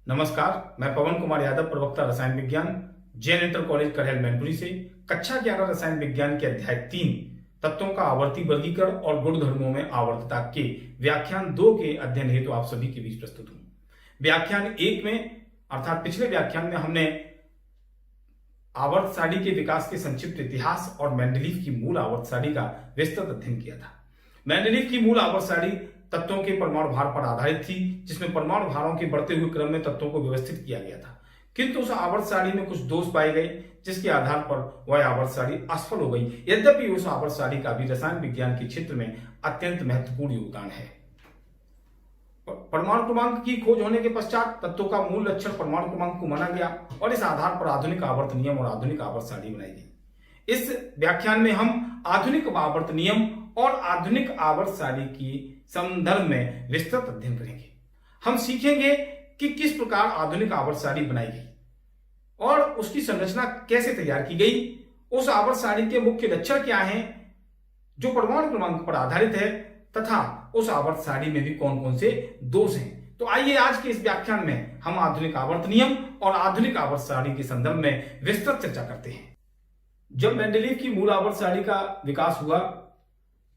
नमस्कार, मैं पवन कुमार यादव, प्रवक्ता रसायन विज्ञान, जैन इंटर कॉलेज कड़ैल मैनपुरी से कक्षा 11 रसायन विज्ञान के अध्याय 3 तत्वों का आवर्ती वर्गीकरण और गुणधर्मों में आवर्तता के व्याख्यान 2 के अध्ययन हेतु आप सभी के बीच प्रस्तुत हूं। व्याख्यान 1 में अर्थात पिछले व्याख्यान में हमने आवर्त सारणी के विकास के संक्षिप्त इतिहास और मेंडलीव की मूल आवर्त सारणी का विस्तृत अध्ययन किया था। मेंडलीव की मूल आवर्त सारणी तत्वों के परमाणु भार पर आधारित थी, जिसमें परमाणु भारों के बढ़ते हुए क्रम में तत्वों को व्यवस्थित किया गया था। किंतु उस आवर्त सारणी में कुछ दोष पाए गए, जिसके आधार पर वह आवर्त सारणी असफल हो गई। यद्यपि उस आवर्त सारणी का भी रसायन विज्ञान के क्षेत्र में अत्यंत महत्वपूर्ण योगदान है। परमाणु क्रमांक की खोज होने के पश्चात तत्वों का मूल लक्षण परमाणु क्रमांक को माना गया और इस आधार पर आधुनिक आवर्त नियम और आधुनिक आवर्त सारणी बनाई गई। इस व्याख्यान में हम आधुनिक आवर्त नियम और आधुनिक आवर्त सारणी की संदर्भ में विस्तृत अध्ययन करेंगे। हम सीखेंगे कि किस प्रकार आधुनिक आवर्त सारणी बनाई गई और उसकी संरचना कैसे तैयार की गई, उस आवर्त सारणी के मुख्य लक्षण क्या हैं जो परमाणु क्रमांक पर आधारित है, तथा उस आवर्त सारणी में भी कौन कौन से दोष हैं। तो आइए आज के इस व्याख्यान में हम आधुनिक आवर्त नियम और आधुनिक आवर्त सारणी के संदर्भ में विस्तृत चर्चा करते हैं। जब मेंडलीव की मूल आवर्त सारणी का विकास हुआ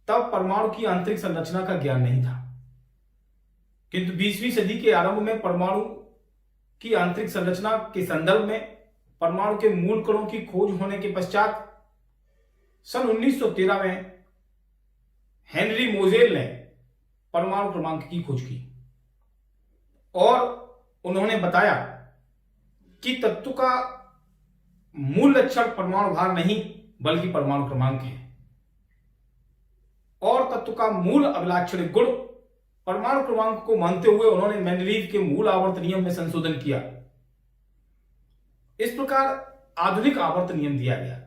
तब परमाणु की आंतरिक संरचना का ज्ञान नहीं था, किंतु 20वीं सदी के आरंभ में परमाणु की आंतरिक संरचना के संदर्भ में परमाणु के मूल कणों की खोज होने के पश्चात सन 1913 में हेनरी मोजेल ने परमाणु क्रमांक की खोज की और उन्होंने बताया कि तत्व का मूल लक्षण परमाणु भार नहीं बल्कि परमाणु क्रमांक है और तत्व का मूल अभिलाक्षणिक गुण परमाणु क्रमांक को मानते हुए उन्होंने मेंडलीव के मूल आवर्त नियम में संशोधन किया। इस प्रकार आधुनिक आवर्त नियम दिया गया,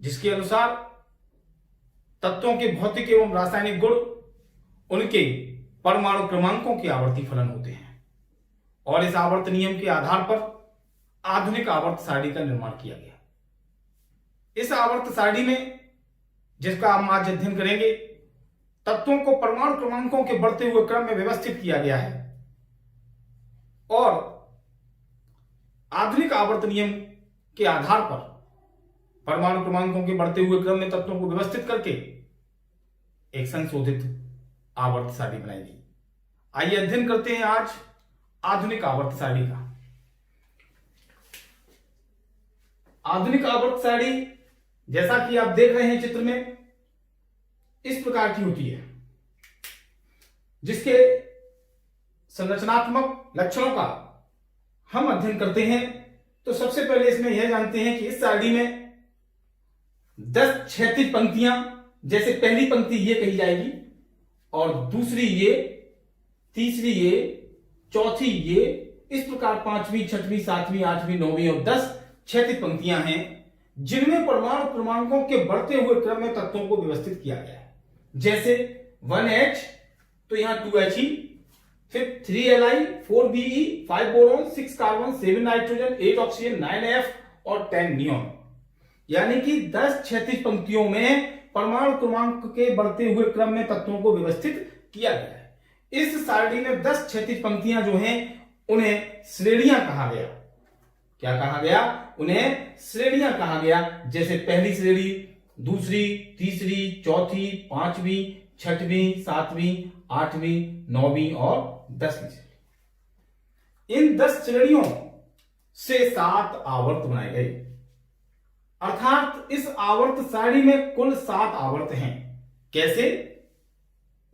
जिसके अनुसार तत्वों के भौतिक एवं रासायनिक गुण उनके परमाणु क्रमांकों के आवर्ती फलन होते हैं और इस आवर्त नियम के आधार पर आधुनिक आवर्त सारणी का निर्माण किया गया। इस आवर्त सारणी में, जिसका हम आज अध्ययन करेंगे, तत्वों को परमाणु क्रमांकों के बढ़ते हुए क्रम में व्यवस्थित किया गया है और आधुनिक आवर्त नियम के आधार पर परमाणु क्रमांकों के बढ़ते हुए क्रम में तत्वों को व्यवस्थित करके एक संशोधित आवर्त सारणी बनाई गई। आइए अध्ययन करते हैं आज आधुनिक आवर्त सारणी का। आधुनिक आवर्त सारणी, जैसा कि आप देख रहे हैं चित्र में, इस प्रकार की होती है, जिसके संरचनात्मक लक्षणों का हम अध्ययन करते हैं। तो सबसे पहले इसमें यह जानते हैं कि इस सारणी में 10 क्षैतिज पंक्तियां, जैसे पहली पंक्ति ये कही जाएगी और दूसरी ये, तीसरी ये, चौथी ये, इस प्रकार 5वीं, 6वीं, 7वीं, 8वीं, 9वीं और 10 क्षैतिज पंक्तियां हैं, जिनमें परमाणु क्रमांकों के बढ़ते हुए क्रम में तत्वों को व्यवस्थित किया गया है। जैसे 1H तो यहां 2He, फिर 3Li, 4Be, 5 boron, 6 carbon, 7 nitrogen, 8 oxygen, 9F और 10 नियॉन। यानी कि 10 क्षैतिज पंक्तियों में परमाणु क्रमांक के बढ़ते हुए क्रम में तत्वों को व्यवस्थित किया गया है। इस सारणी में 10 क्षैतिज पंक्तियां जो हैं उन्हें श्रेणियां कहा गया। क्या कहा गया? उन्हें श्रेणियां कहा गया। जैसे पहली श्रेणी, दूसरी, तीसरी, चौथी, 5वीं, 6वीं, 7वीं, 8वीं, 9वीं और 10वीं श्रेणी। इन 10 श्रेणियों से 7 आवर्त बनाए गए, अर्थात इस आवर्त सारणी में कुल 7 आवर्त हैं। कैसे?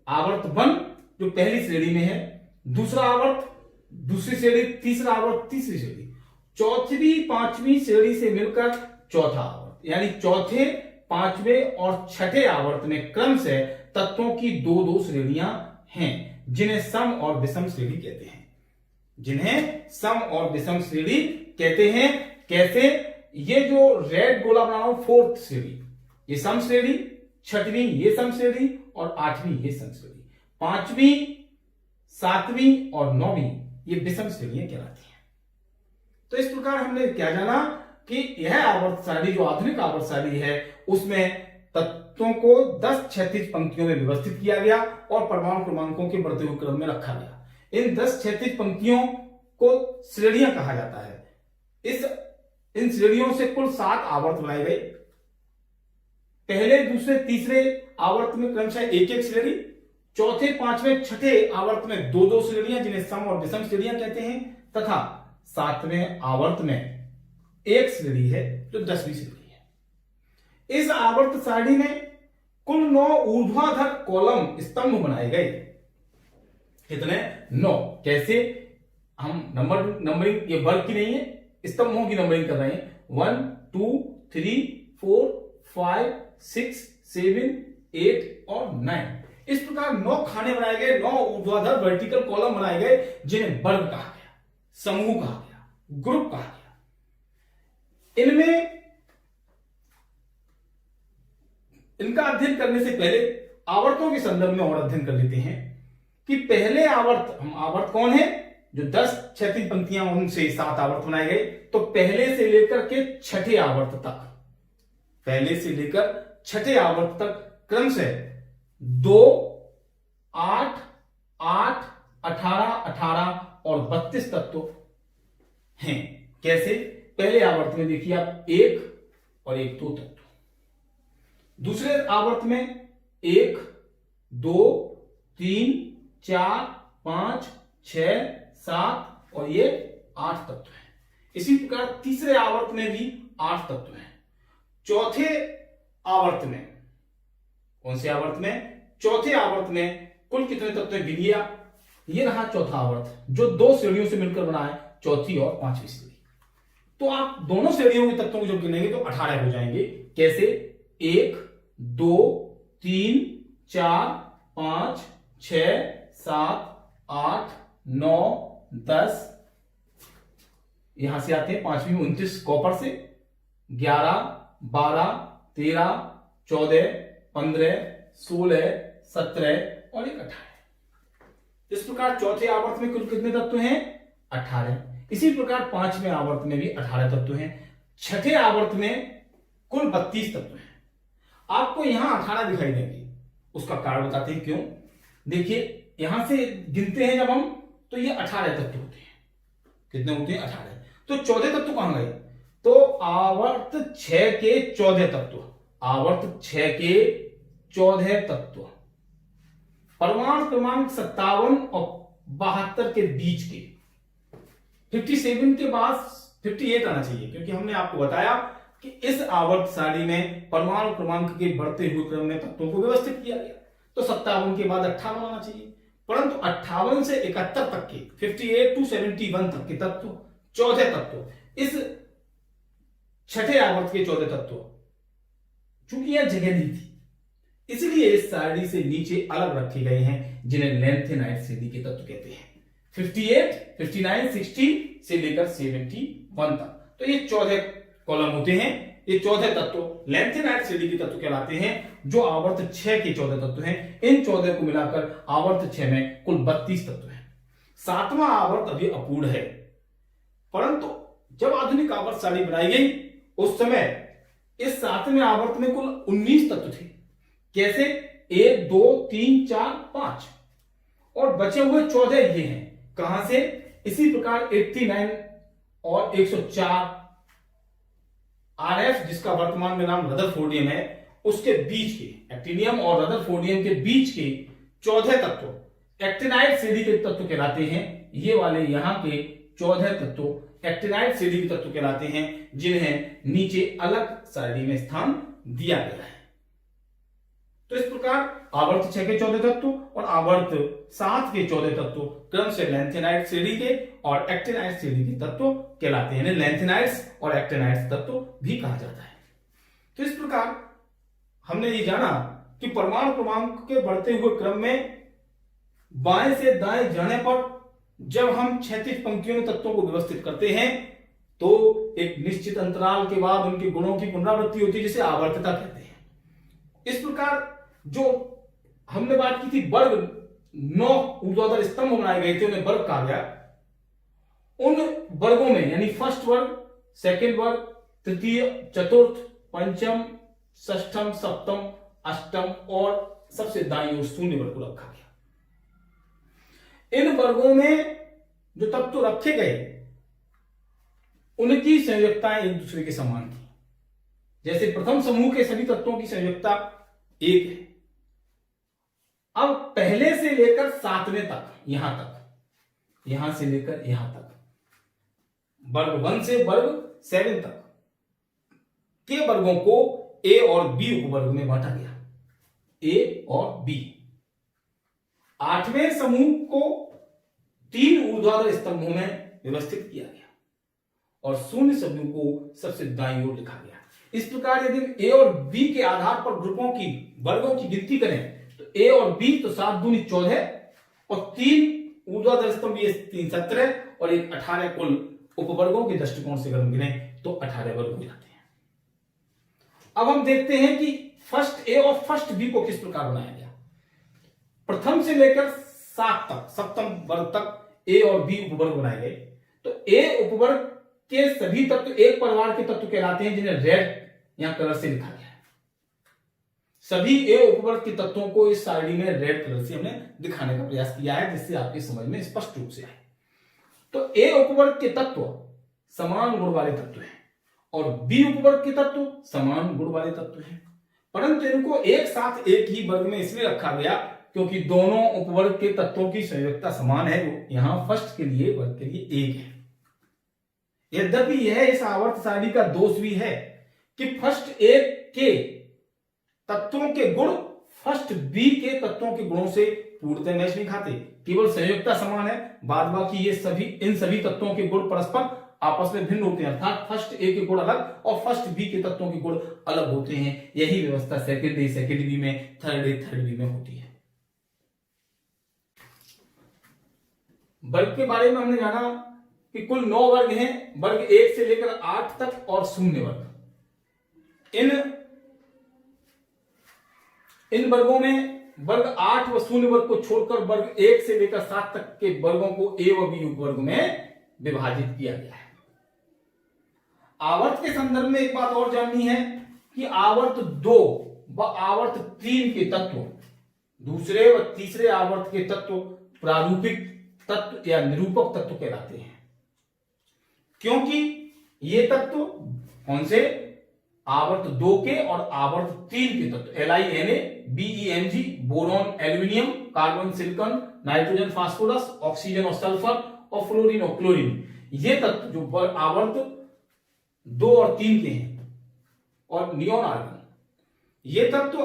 आवर्त 1 जो पहली श्रेणी में है, दूसरा आवर्त दूसरी श्रेणी, तीसरा आवर्त तीसरी श्रेणी, चौथी 5वीं श्रेणी से मिलकर चौथा आवर्त, यानी चौथे, 5वें और 6ठे आवर्त में क्रम से तत्वों की 2-2 श्रेणियां हैं, जिन्हें सम और विषम श्रेणी कहते हैं। जिन्हें सम और विषम श्रेणी कहते हैं। कैसे? ये जो रेड गोला बना रहा हूं, 4th श्रेणी, ये सम श्रेणी, 6वीं ये सम श्रेणी और 8वीं ये सम श्रेणी, 5वीं, 7वीं और 9वीं ये विषम श्रेणियां कहलाती हैं। तो इस प्रकार हमने क्या जाना कि यह आवर्त सारणी जो आधुनिक आवर्त सारणी है, उसमें तत्वों को 10 क्षैतिज पंक्तियों में व्यवस्थित किया गया और परमाणु क्रमांकों के बढ़ते हुए क्रम में रखा गया। इन 10 क्षैतिज पंक्तियों को श्रेणियां कहा जाता है। इन श्रेणियों से कुल 7 आवर्त बनाए गए। पहले, दूसरे, तीसरे आवर्त में क्रमशः एक एक श्रेणी, चौथे, पांचवें, छठे आवर्त में 2-2 श्रेणियां जिन्हें सम और विषम श्रेणियां कहते हैं, तथा 7वें आवर्त में एक श्रेणी है जो 10वीं श्रेणी है। इस आवर्त सारणी में कुल 9 ऊर्ध्वाधर कॉलम स्तंभ बनाए गए। कितने? 9। कैसे? हम नंबरिंग ये वर्ग की नहीं है, स्तंभों की नंबरिंग कर रहे हैं। 1 2 3 4 5 6 7 8 और 9। इस प्रकार 9 खाने बनाए गए, 9 ऊर्ध्वाधर वर्टिकल कॉलम बनाए गए जिन्हें वर्ग कहा गया, समूह कहा गया, ग्रुप कहा गया। इनमें इनका अध्ययन करने से पहले आवर्तों के संदर्भ में और अध्ययन कर लेते हैं कि पहले आवर्त, हम आवर्त कौन है? जो 10 क्षैतिज पंक्तियां, उनसे 7 आवर्त बनाए गए। तो पहले से लेकर के छठे आवर्त तक, पहले से लेकर छठे आवर्त तक क्रमशः 2, 8, 8, 18, 18 और 32 तत्व हैं। कैसे? पहले आवर्त में देखिए आप 1 और 1 2 तत्व, दूसरे आवर्त में 1 2 3 4 5 6 7 और ये 8 तत्व हैं। इसी प्रकार तीसरे आवर्त में भी 8 तत्व हैं। चौथे आवर्त में, कौन से आवर्त में? चौथे आवर्त में कुल कितने तत्व हैं गिनिए आप। ये रहा चौथा आवर्त जो 2 श्रेणियों से मिलकर बना है, चौथी और पांचवी श्रेणी। तो आप दोनों श्रेणियों के तत्वों को जब गिनेंगे तो 18 हो जाएंगे। कैसे? 1 2 3 4 5 6 7 8 9 10, यहां से आते हैं पांचवी में 29 कॉपर से, 11 12 13 14 15 16 17 और 18। इस प्रकार चौथे आवर्त में कुल कितने तत्व हैं? 18। इसी प्रकार पांचवें आवर्त में भी 18 तत्व हैं। छठे आवर्त में कुल 32 तत्व हैं। आपको यहां 18 दिखाई देंगे, उसका कारण बताते हैं क्यों। देखिए यहां से गिनते हैं जब हम, तो ये 18 तत्व होते हैं। कितने होते हैं? 18। तो 14 तत्व कहां गए? तो आवर्त 6 के 14 तत्व, आवर्त 6 के 14 तत्व, परमाणु क्रमांक 57 और 72 के बीच के, 57 के बाद 58 आना चाहिए, क्योंकि हमने आपको बताया कि इस आवर्त सारणी में परमाणु क्रमांक के बढ़ते हुए क्रम में तत्वों को व्यवस्थित किया गया। तो 57 के बाद 58 आना चाहिए, परंतु 58 से 71 तक के, 58 to 71 तक के तत्व, 14 तत्व, इस छठे आवर्त के 14 तत्व, चूंकि यह जगह दी थी इसलिए इस सारणी से नीचे अलग रखे गए हैं, जिन्हें लेंथेनाइट श्रेणी के तत्व कहते हैं। 58, 59, 60 से लेकर 71 तक, तो ये 14 कॉलम होते हैं। ये 14 तत्व लेंथेनाइट श्रेणी के तत्व कहलाते हैं, जो आवर्त 6 के 14 तत्व हैं। इन 14 को मिलाकर आवर्त 6 में कुल 32 तत्व हैं। 7वां आवर्त अभी अपूर्ण है, परंतु जब आधुनिक आवर्त सारणी बनाई गई उस समय इस 7वें आवर्त में कुल 19 तत्व थे। कैसे? 1 2 3 4 5 और बचे हुए 14 ये हैं। कहां से? इसी प्रकार 89 और 104 आरएफ, जिसका वर्तमान में नाम रदरफोर्डियम है, उसके बीच के, एक्टिनियम और रदरफोर्डियम के बीच के 14 तत्व एक्टिनाइट श्रेणी के तत्व कहलाते हैं। ये वाले यहां के 14 तत्व एक्टिनाइट श्रेणी के तत्व कहलाते हैं, जिन्हें नीचे अलग सारणी में स्थान दिया गया है। तो इस प्रकार आवर्त 6 के 14 तत्व और आवर्त 7 के 14 तत्व क्रम से लेंथेनाइट श्रेणी के और एक्टिनाइट श्रेणी के तत्व कहलाते हैं। लेंथेनाइट्स और एक्टिनाइट्स तत्व भी कहा जाता है। तो इस प्रकार हमने ये जाना कि परमाणु क्रमांक के बढ़ते हुए क्रम में बाएं से दाएं जाने पर जब हम क्षैतिज पंक्तियों में तत्वों को व्यवस्थित करते हैं तो एक निश्चित अंतराल के बाद उनके गुणों की पुनरावृत्ति होती है, जिसे आवर्तता कहते हैं। इस प्रकार जो हमने बात की थी वर्ग, 9 ऊर्ध्वाधर स्तंभ बनाए गए थे, उन्हें वर्ग कहा गया। उन वर्गों में यानी फर्स्ट वर्ग, सेकंड वर्ग, तृतीय, चतुर्थ, पंचम, षष्ठम, सप्तम, अष्टम और सबसे दाईं ओर शून्य वर्ग को रखा गया। इन वर्गों में जो तत्व रखे गए उनकी संयोजकताएं एक दूसरे के समान थी। जैसे प्रथम समूह के सभी तत्वों की संयोजकता 1 है। अब पहले से लेकर 7वें तक, यहां से लेकर यहां तक, वर्ग 1 से वर्ग 7 तक के वर्गों को ए और बी उपवर्ग में बांटा गया। ए और बी। 8वें समूह को 3 ऊर्ध्वाधर स्तंभों में व्यवस्थित किया गया और शून्य समूह को सबसे दाईं ओर लिखा गया। इस प्रकार यदि ए और बी के आधार पर ग्रुपों की वर्गों की गिनती करें तो ए और बी तो 7 दूनी 14 और 3 ऊर्ध्वाधर स्तंभ, ये 3 17 और एक 18 कुल उपवर्गों के दृष्टिकोण से अगर हम गिने तो 18 वर्ग हो जाते हैं। अब हम देखते हैं कि फर्स्ट ए और फर्स्ट बी को किस प्रकार बनाया गया। प्रथम से लेकर 7 तक, सप्तम वर्ग तक ए और बी उपवर्ग बनाए गए। तो ए उपवर्ग के सभी तत्व एक परिवार के तत्व कहलाते हैं, जिन्हें रेड यहां कलर से लिखा गया है। सभी ए उपवर्ग के तत्वों को इस सारणी में रेड कलर से हमने दिखाने का प्रयास किया है, जिससे आपकी समझ में स्पष्ट रूप से आए। तो ए उपवर्ग के तत्व समान गुण वाले तत्व हैं और बी उपवर्ग के तत्व समान गुण वाले तत्व हैं, परंतु इनको एक साथ एक ही वर्ग में इसलिए रखा गया क्योंकि दोनों उपवर्ग के तत्वों की संयोजकता समान है, जो यहां फर्स्ट के लिए वर्ग के लिए 1 है। यद्यपि यह इस आवर्त सारणी का दोष भी है कि फर्स्ट ए के तत्वों के गुण फर्स्ट बी के तत्वों के गुणों से पूर्णतः मैच नहीं खाते, केवल संयोजकता समान है, बाद बाकी ये इन सभी तत्वों के गुण परस्पर आपस में भिन्न होते हैं, अर्थात फर्स्ट ए के गुण अलग और फर्स्ट बी के तत्वों के गुण अलग होते हैं। यही व्यवस्था सेकंड बी में, थर्ड बी में होती है। वर्ग के बारे में हमने जाना कि कुल 9 वर्ग हैं, वर्ग 1 से लेकर 8 तक और शून्य वर्ग। इन वर्गों में वर्ग 8 व शून्य वर्ग को छोड़कर वर्ग 1 से लेकर 7 तक के वर्गों को ए व बी उपवर्ग में विभाजित किया गया है। आवर्त के संदर्भ में एक बात और जाननी है कि आवर्त 2 व आवर्त 3 के तत्व, दूसरे व तीसरे आवर्त के तत्व प्रारूपिक तत्व या निरूपक तत्व कहलाते हैं, क्योंकि ये तत्व कौन से, आवर्त 2 के और आवर्त 3 के तत्व LiNa, BeMg, boron, aluminium, carbon, silicon, nitrogen, phosphorus, oxygen और सल्फर और फ्लोरीन और क्लोरीन, ये तत्व जो आवर्त 2 और 3 के हैं, और नियोन आर्गन, ये तत्व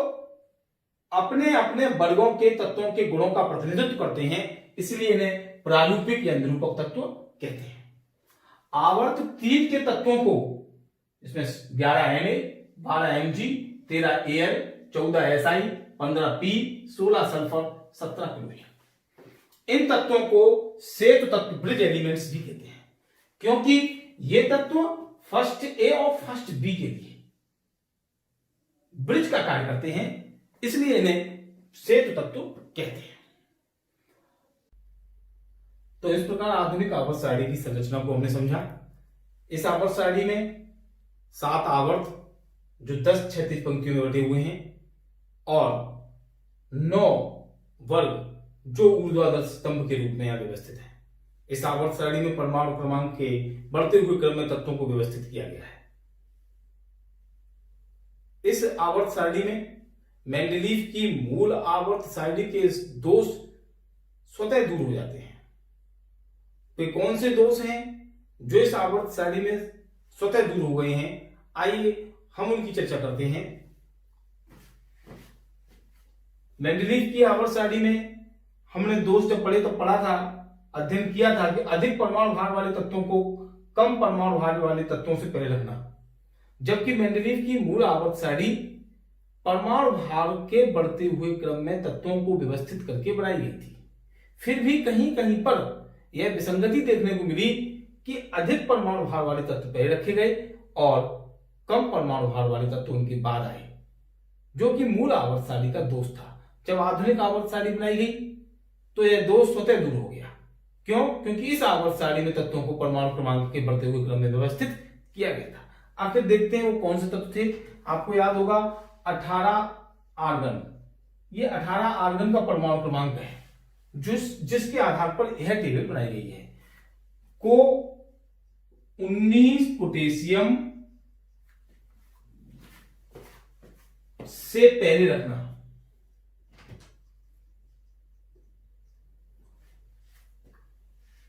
अपने अपने वर्गों के तत्वों के गुणों का प्रतिनिधित्व करते हैं, इसलिए इन्हें प्रारूपिक या निरूपक तत्व कहते हैं। आवर्त 3 के तत्वों को, इसमें 11 Na, 12 Mg, 13 Al, 14 Si, 15 P, 16 sulphur, 17 chlorine, इन तत्वों को सेतु तत्व, ब्रिज एलिमेंट्स भी कहते हैं, क्योंकि ये तत्व फर्स्ट ए और फर्स्ट बी के लिए ब्रिज का कार्य करते हैं, इसलिए इन्हें सेतु तत्व कहते हैं। तो इस प्रकार आधुनिक आवर्त सारणी की संरचना को हमने समझा। इस आवर्त सारणी में 7 आवर्त जो 10 क्षैतिज पंक्तियों में बटे हुए हैं और 9 वर्ग जो ऊर्ध्वाधर स्तंभ के रूप में यहां व्यवस्थित है। इस आवर्त सारणी में परमाणु क्रमांक के बढ़ते हुए क्रम में तत्वों को व्यवस्थित किया गया है। इस आवर्त सारणी में मेंडलीव की मूल आवर्त सारणी के दोष स्वतः दूर हो जाते हैं। तो कौन से दोष हैं जो इस आवर्त सारणी में स्वतः दूर हो गए हैं, आइए हम उनकी चर्चा करते हैं। मेंडलीव की आवर्त सारणी में हमने दोष जब पढ़े तो पढ़ा था, अध्ययन किया था कि अधिक परमाणु भार वाले तत्वों को कम परमाणु भार वाले तत्वों से पहले रखना, जबकि मेंडलीव की मूल आवर्त सारणी परमाणु भार के बढ़ते हुए क्रम में तत्वों को व्यवस्थित करके बनाई गई थी। फिर भी कहीं कहीं पर यह विसंगति देखने को मिली कि अधिक परमाणु भार वाले तत्व पहले रखे गए और कम परमाणु भार वाले तत्व उनके बाद आए, जो कि मूल आवर्त सारणी का दोष था। जब आधुनिक आवर्त सारणी बनाई गई तो यह दोष स्वतः दूर हो गया। क्यों? क्योंकि इस आवर्त सारणी में तत्वों को परमाणु क्रमांक के बढ़ते हुए क्रम में व्यवस्थित किया गया था। आखिर देखते हैं वो कौन से तत्व थे। आपको याद होगा 18 आर्गन, ये 18 आर्गन का परमाणु क्रमांक है जिसके आधार पर यह टेबल बनाई गई है। को 19 पोटेशियम से पहले रखना।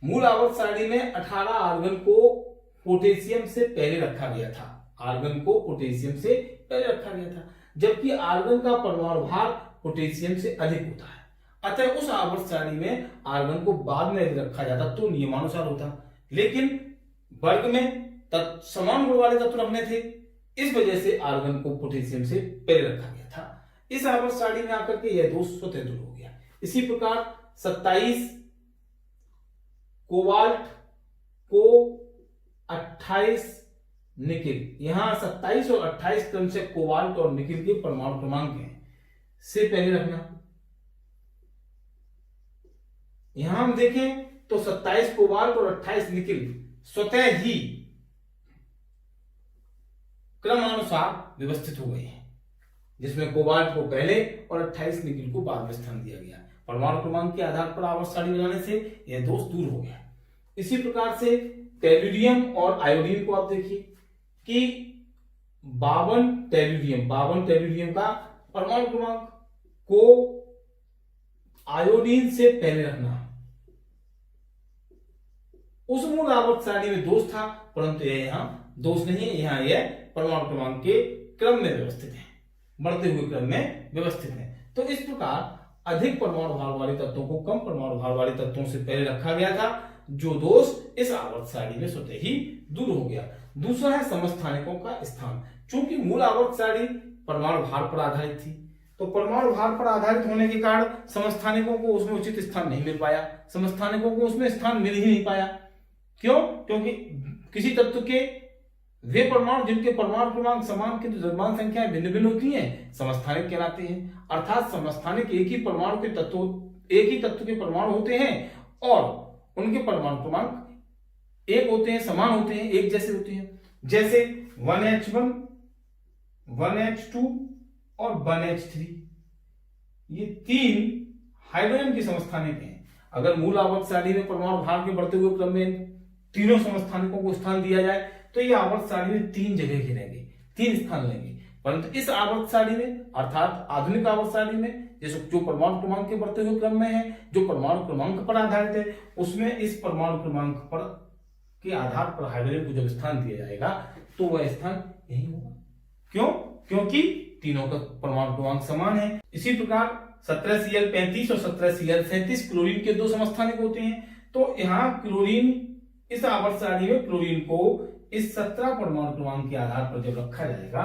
मूल आवर्त सारणी में 18 आर्गन को पोटेशियम से पहले रखा गया था, आर्गन को पोटेशियम से पहले रखा गया था, जबकि आर्गन का परमाणु भार पोटेशियम से अधिक होता है। अतः उस आवर्त सारणी में आर्गन को बाद में यदि रखा जाता तो नियमानुसार होता, लेकिन वर्ग में समान गुण वाले तत्व रखने थे, इस वजह से आर्गन को पोटेशियम से पहले रखा गया था। इस आवर्त सारणी में आकर के यह दोष स्वतः दूर हो गया। इसी प्रकार 27 कोबाल्ट को 28 निकिल, यहां 27 और 28 क्रम से कोबाल्ट और निकिल के परमाणु क्रमांक हैं से पहले रखना। यहां हम देखें तो 27 कोबाल्ट और 28 निकिल स्वतः ही क्रमानुसार व्यवस्थित हो गए हैं, जिसमें कोबाल्ट को पहले और 28 निकिल को बाद में स्थान दिया गया। परमाणु क्रमांक के आधार पर आवर्त सारणी बनाने से यह दोष दूर हो गया। इसी प्रकार से टेल्यूरियम और आयोडीन को आप देखिए कि 52 टेल्यूरियम का परमाणु क्रमांक को आयोडीन से पहले रखना। उस मूल आवर्त सारणी में दोष था, परंतु यह यहां दोष नहीं है, यहां यह परमाणु क्रमांक के क्रम में व्यवस्थित है, बढ़ते हुए क्रम में व्यवस्थित है। तो इस प्रकार अधिक परमाणु भार वाले तत्वों को कम परमाणु भार वाले तत्वों से पहले रखा गया था, जो दोष इस आवर्त सारणी में स्वतः ही दूर हो गया। दूसरा है समस्थानिकों का स्थान। चूंकि मूल आवर्त सारणी परमाणु भार पर आधारित थी, तो परमाणु भार पर आधारित होने के कारण समस्थानिकों को उसमें उचित स्थान नहीं मिल पाया, समस्थानिकों को उसमें स्थान मिल ही नहीं पाया। क्यों? क्योंकि किसी तत्व के वे परमाणु जिनके परमाणु क्रमांक समान किंतु द्रव्यमान संख्याएं भिन्न भिन्न होती हैं समस्थानिक कहलाते हैं। अर्थात समस्थानिक एक ही परमाणु के तत्व, एक ही तत्व के परमाणु होते हैं और उनके परमाणु क्रमांक एक होते हैं, समान होते हैं, एक जैसे होते हैं। जैसे 1H1, 1H2 और 1H3, ये तीन हाइड्रोजन की समस्थानिक हैं। अगर मूल आवर्त सारणी में परमाणु भार के बढ़ते हुए क्रम में तीनों समस्थानिकों को स्थान दिया जाए तो ये आवर्त सारणी में 3 जगह गिरेंगे, 3 स्थान लेंगे। परंतु इस आवर्त सारणी में अर्थात आधुनिक आवर्त सारणी में जो परमाणु क्रमांक के बढ़ते हुए क्रम में है, जो परमाणु क्रमांक पर आधारित है, उसमें इस परमाणु क्रमांक पर के आधार पर हाइड्रोजन को जब स्थान दिया जाएगा तो वह स्थान यही होगा। क्यों? क्योंकि तीनों का परमाणु क्रमांक समान है। इसी प्रकार 17Cl35 और 17Cl37 क्लोरीन के 2 समस्थानिक होते हैं। तो यहाँ क्लोरीन, इस आवर्त सारणी में क्लोरीन को इस 17 परमाणु क्रमांक के आधार पर जब रखा जाएगा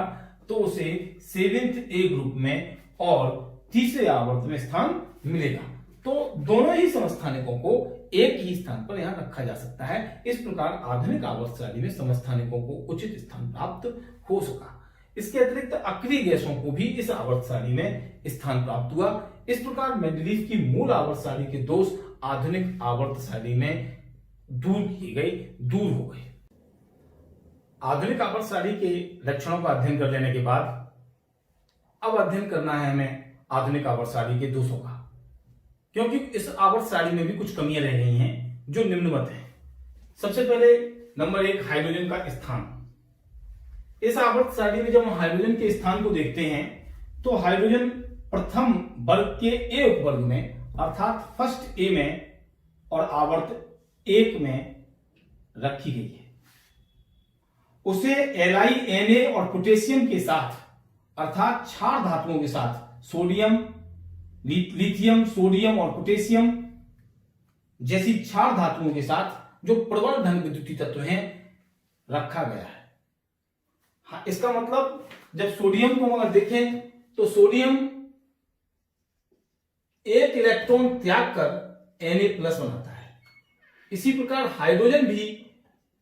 तो उसे 7th A ग्रुप में और तीसरे आवर्त में स्थान मिलेगा। तो दोनों ही समस्थानिकों को एक ही स्थान पर यहां रखा जा सकता है। इस प्रकार आधुनिक आवर्त सारणी में समस्थानिकों को उचित स्थान प्राप्त हो सका। इसके अतिरिक्त अक्रिय गैसों को भी इस आवर्त सारणी में स्थान प्राप्त हुआ। इस प्रकार मेंडलीव की मूल आवर्त सारणी के दोष आधुनिक आवर्त सारणी में दूर किए गए, दूर हो गए। आधुनिक आवर्त सारणी के लक्षणों का अध्ययन कर लेने के बाद अब अध्ययन करना है हमें आधुनिक आवर्त सारणी के दोषों का, क्योंकि इस आवर्त सारणी में भी कुछ कमियां रह गई हैं जो निम्नवत हैं। सबसे पहले नंबर 1, हाइड्रोजन का स्थान। इस आवर्त सारणी में जब हम हाइड्रोजन के स्थान को देखते हैं तो हाइड्रोजन प्रथम वर्ग के ए उपवर्ग में अर्थात फर्स्ट ए में और आवर्त 1 में रखी गई है। उसे Li, Na और पोटेशियम के साथ अर्थात क्षार धातुओं के साथ सोडियम, लिथियम, सोडियम और पोटेशियम जैसी क्षार धातुओं के साथ जो प्रबल धन विद्युतीय तत्व हैं रखा गया है। हाँ, इसका मतलब जब सोडियम को अगर देखें तो सोडियम एक इलेक्ट्रॉन त्याग कर Na+ बनाता है। इसी प्रकार हाइड्रोजन भी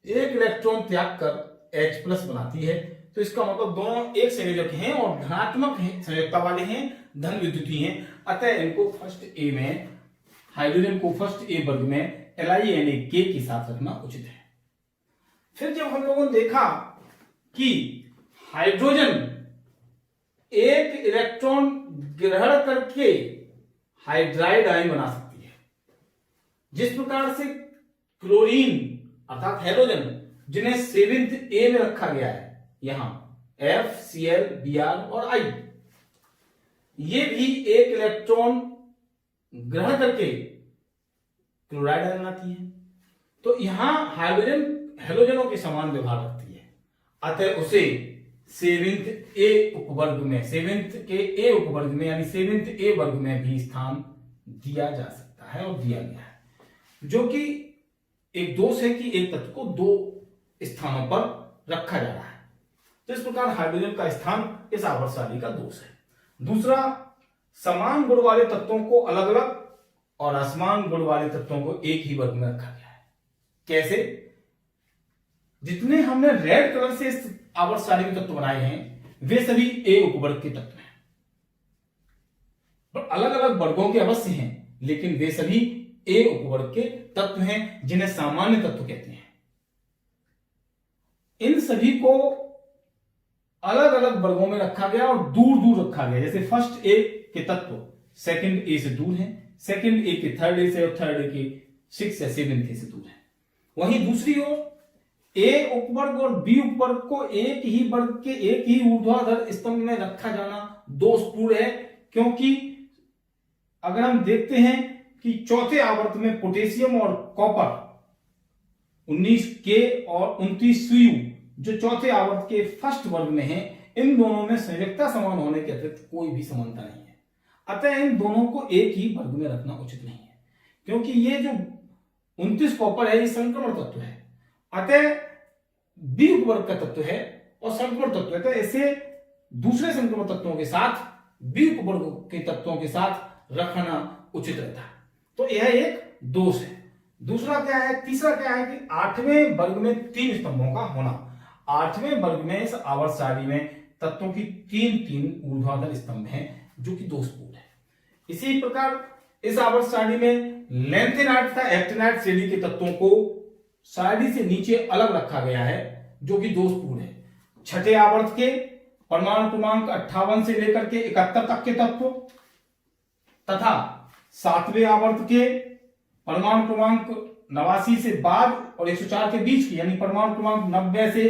एक इलेक्ट्रॉन त्याग कर H+ बनाती है। तो इसका मतलब दोनों एक संयोजक हैं और धनात्मक संयोजकता वाले हैं, धन विद्युतीय हैं। अतः इनको फर्स्ट ए में, हाइड्रोजन को फर्स्ट ए वर्ग में LiNaK के साथ रखना उचित है। फिर जब हम लोगों ने देखा कि हाइड्रोजन एक इलेक्ट्रॉन ग्रहण करके हाइड्राइड आयन बना सकती है, जिस प्रकार से क्लोरीन अर्थात हैलोजन जिन्हें 7th ए में रखा गया है, यहां FCl, Br और I, ये भी एक इलेक्ट्रॉन ग्रहण करके क्लोराइड आयन बनाती है। तो यहां हाइड्रोजन हैलोजनों के समान व्यवहार रखती है, अतः उसे 7th ए उपवर्ग में, 7th के ए उपवर्ग में यानी 7th ए वर्ग में भी स्थान दिया जा सकता है और दिया गया है, जो कि एक दोष है कि एक तत्व को 2 स्थानों पर रखा जा रहा है। तो इस प्रकार हाइड्रोजन का स्थान इस आवर्त सारणी का दोष है। दूसरा, समान गुण वाले तत्वों को अलग अलग और असमान गुण वाले तत्वों को एक ही वर्ग में रखा गया है। कैसे? जितने हमने रेड कलर से इस आवर्त सारणी में तत्व बनाए हैं वे सभी ए उपवर्ग के तत्व हैं, पर अलग अलग वर्गों के अवश्य हैं, लेकिन वे सभी ए उपवर्ग के तत्व हैं जिन्हें सामान्य तत्व कहते हैं। इन सभी को अलग अलग वर्गों में रखा गया और दूर दूर रखा गया। जैसे फर्स्ट ए के तत्व सेकंड ए से दूर हैं, सेकंड ए के थर्ड ए से और थर्ड ए के 6 या 7th ए से दूर है। वहीं दूसरी ओर ए उपवर्ग और बी उपवर्ग को एक ही वर्ग के एक ही ऊर्ध्वाधर स्तंभ में रखा जाना दोषपूर्ण है, क्योंकि अगर हम देखते हैं कि चौथे आवर्त में पोटेशियम और कॉपर 19K और 29 Cu जो चौथे आवर्त के फर्स्ट वर्ग में है, इन दोनों में संयोजकता समान होने के अतिरिक्त कोई भी समानता नहीं है। अतः इन दोनों को एक ही वर्ग में रखना उचित नहीं है, क्योंकि ये जो 29 कॉपर है ये संक्रमण तत्व है, अतः बी उपवर्ग का तत्व है और संक्रमण तत्व है, तो ऐसे दूसरे संक्रमण तत्वों के साथ बी उपवर्ग के तत्वों के साथ रखना उचित रहता है। तो यह एक दोष है। दूसरा क्या है? तीसरा क्या है कि 8वें वर्ग में 3 स्तंभों का होना। 8वें वर्ग में इस आवर्त सारणी में तत्वों की 3 ऊर्ध्वाधर स्तंभ हैं, जो कि दोषपूर्ण है। इसी प्रकार इस आवर्त सारणी में लैंथेनाइड तथा एक्टिनाइड श्रेणी के तत्वों को सारणी से नीचे अलग रखा गया है, जो कि दोषपूर्ण है। छठे आवर्त के परमाणु क्रमांक 58 से लेकर के 71 तक के तत्व तथा 7वें आवर्त के परमाणु क्रमांक 89 से बाद और 104 के बीच की यानी परमाणु क्रमांक 90 से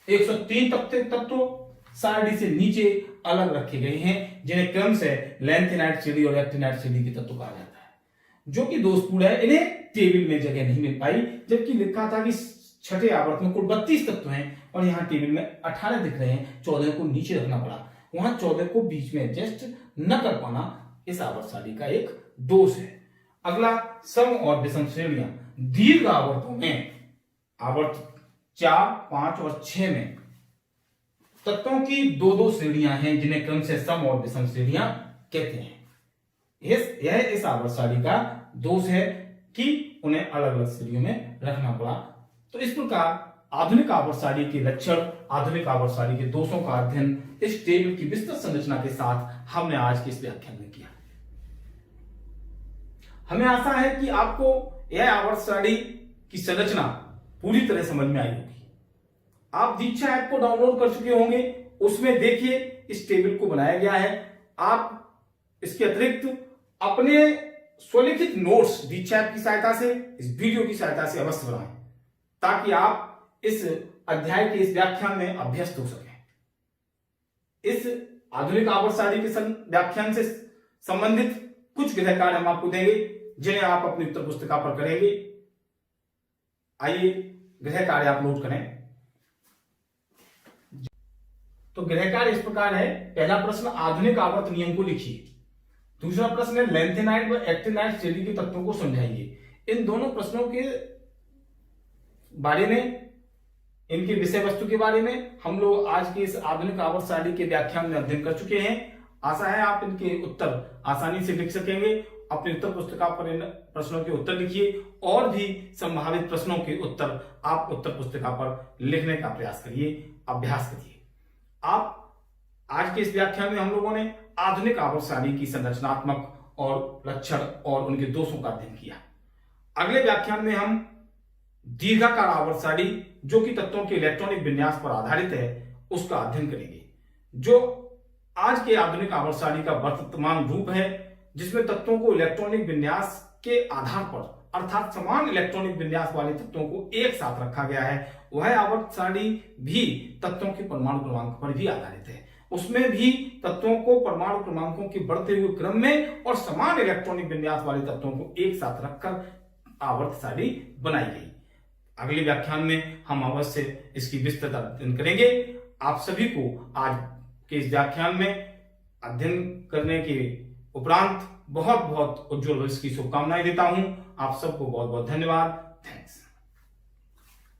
103 तक के तत्व सारणी से नीचे अलग रखे गए हैं, जिन्हें क्रम से लैंथेनाइड श्रेणी और एक्टिनाइड श्रेणी के तत्व कहा जाता है, जो कि दोषपूर्ण है। इन्हें टेबल में जगह नहीं मिल पाई, जबकि लिखा था कि छठे आवर्त में कुल 32 तत्व हैं और यहाँ टेबल में 18 दिख रहे हैं, 14 को नीचे रखना पड़ा। वहां 14 को बीच में एडजस्ट न कर पाना इस आवर्त सारणी का एक दोष है। अगला, सम और विषम श्रेणियां। दीर्घ आवर्तों में आवर्त 4, 5 और 6 में तत्वों की 2-2 श्रेणियां हैं, जिन्हें क्रम से सम और विषम श्रेणियां कहते हैं। यह इस आवर्त सारणी का दोष है कि उन्हें अलग अलग श्रेणियों में रखना पड़ा। तो इस प्रकार आधुनिक आवर्त सारणी के लक्षण, आधुनिक आवर्त सारणी के दोषों का अध्ययन इस टेबल की विस्तृत संरचना के साथ हमने आज के इस व्याख्यान में किया। हमें आशा है कि आपको यह आवर्त सारणी की संरचना पूरी तरह समझ में आई होगी। आप दीक्षा ऐप को डाउनलोड कर चुके होंगे, उसमें देखिए इस टेबल को बनाया गया है। आप इसके अतिरिक्त अपने स्वलिखित नोट्स दीक्षा ऐप की सहायता से, इस वीडियो की सहायता से अवश्य बनाएं, ताकि आप इस अध्याय के इस व्याख्यान में अभ्यस्त हो सकें। इस आधुनिक आवर्त सारणी के व्याख्यान से संबंधित कुछ गृह कार्य हम आपको देंगे, जिन्हें आप अपनी उत्तर पुस्तिका पर करेंगे। आइए गृह कार्य आप नोट करें। तो गृह कार्य इस प्रकार है। पहला प्रश्न, आधुनिक आवर्त नियम को लिखिए। दूसरा प्रश्न है, लैंथेनाइड व एक्टिनाइड श्रेणी के तत्वों को समझाइए। इन दोनों प्रश्नों के बारे में, इनके विषय वस्तु के बारे में हम लोग आज के इस आधुनिक आवर्त सारणी के व्याख्यान में अध्ययन कर चुके हैं। आशा है आप इनके उत्तर आसानी से लिख सकेंगे। अपनी उत्तर पुस्तिका पर इन प्रश्नों के उत्तर लिखिए और भी संभावित प्रश्नों के उत्तर आप उत्तर पुस्तिका पर लिखने का प्रयास करिए, अभ्यास करिए। आप आज के इस व्याख्यान में हम लोगों ने आधुनिक आवर्त सारणी की संरचनात्मक और लक्षण और उनके दोषों का अध्ययन किया। अगले व्याख्यान में हम दीर्घाकार आवर्त सारणी, जो कि तत्वों के इलेक्ट्रॉनिक विन्यास पर आधारित है, उसका अध्ययन करेंगे, जो आज के आधुनिक आवर्त सारणी का वर्तमान रूप है, जिसमें तत्वों को इलेक्ट्रॉनिक विन्यास के आधार पर अर्थात समान इलेक्ट्रॉनिक विन्यास वाले तत्वों को एक साथ रखा गया है। वह आवर्त सारणी भी तत्वों के परमाणु क्रमांक पर भी आधारित है। उसमें भी तत्वों को परमाणु क्रमांकों के बढ़ते हुए क्रम में और समान इलेक्ट्रॉनिक विन्यास वाले तत्वों को एक साथ रखकर आवर्त सारणी बनाई गई। अगले व्याख्यान में हम अवश्य इसकी विस्तृत अध्ययन करेंगे। आप सभी को आज के इस व्याख्यान में अध्ययन करने के उपरांत बहुत बहुत उज्जवल भविष्य की शुभकामनाएं देता हूं। आप सबको बहुत बहुत धन्यवाद। थैंक्स।